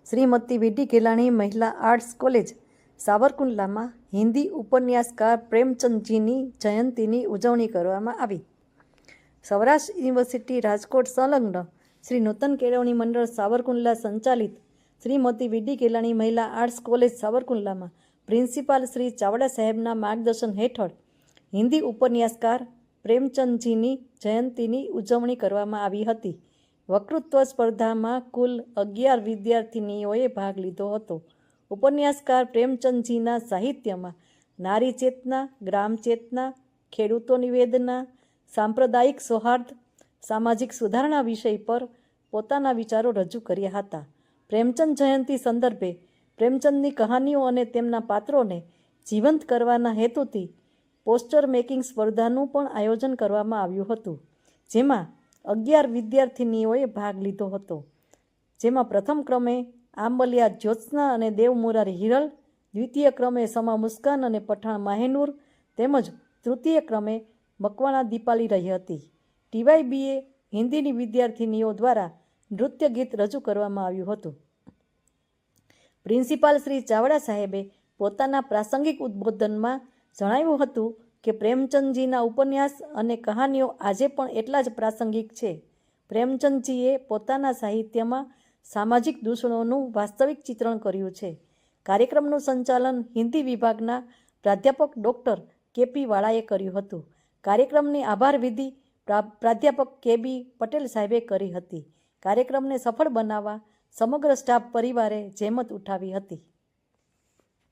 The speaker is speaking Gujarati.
શ્રીમતી વીડી ગેલાણી મહિલા આર્ટ્સ કોલેજ સાવરકુંડલામાં હિન્દી ઉપન્યાસકાર પ્રેમચંદજીની જયંતીની ઉજવણી કરવામાં આવી. સૌરાષ્ટ્ર યુનિવર્સિટી રાજકોટ સંલગ્ન શ્રી નૂતન કેળવણી મંડળ સાવરકુંડલા સંચાલિત શ્રીમતી વીડી ગેલાણી મહિલા આર્ટ્સ કોલેજ સાવરકુંડલામાં પ્રિન્સિપાલ શ્રી ચાવડા સાહેબના માર્ગદર્શન હેઠળ હિન્દી ઉપન્યાસકાર પ્રેમચંદજીની જયંતીની ઉજવણી કરવામાં આવી હતી. વક્તૃત્વ સ્પર્ધામાં કુલ 11 વિદ્યાર્થિનીઓએ ભાગ લીધો હતો. ઉપન્યાસકાર પ્રેમચંદજીના સાહિત્યમાં નારી ચેતના, ગ્રામ ચેતના, ખેડૂતો નિવેદના, સાંપ્રદાયિક સૌહાર્દ, સામાજિક સુધારણા વિષય પર પોતાના વિચારો રજૂ કર્યા હતા. પ્રેમચંદ જયંતી સંદર્ભે પ્રેમચંદની કહાનીઓ અને તેમના પાત્રોને જીવંત કરવાના હેતુથી પોસ્ટર મેકિંગ સ્પર્ધાનું પણ આયોજન કરવામાં આવ્યું હતું, જેમાં 11 વિદ્યાર્થિનીઓએ ભાગ લીધો હતો. જેમાં પ્રથમ ક્રમે આંબલિયા જ્યોત્સના અને દેવ મુરારી હિરલ, દ્વિતીય ક્રમે સમા મુસ્કાન અને પઠાણ માહેનૂર તેમજ તૃતીય ક્રમે મકવાણા દીપાલી રહી હતી. TYBએ હિન્દીની વિદ્યાર્થિનીઓ દ્વારા નૃત્ય ગીત રજૂ કરવામાં આવ્યું હતું. પ્રિન્સિપાલ શ્રી ચાવડા સાહેબે પોતાના પ્રાસંગિક ઉદ્બોધનમાં જણાવ્યું હતું કે પ્રેમચંદજીના ઉપન્યાસ અને કહાનીઓ આજે પણ એટલા જ પ્રાસંગિક છે. પ્રેમચંદજીએ પોતાના સાહિત્યમાં સામાજિક દૂષણોનું વાસ્તવિક ચિત્રણ કર્યું છે. કાર્યક્રમનું સંચાલન હિન્દી વિભાગના પ્રાધ્યાપક ડૉક્ટર KP વાળાએ કર્યું હતું. કાર્યક્રમની આભાર વિધિ પ્રાધ્યાપક KB પટેલ સાહેબે કરી હતી. કાર્યક્રમને સફળ બનાવવા સમગ્ર સ્ટાફ પરિવારે જહેમત ઉઠાવી હતી.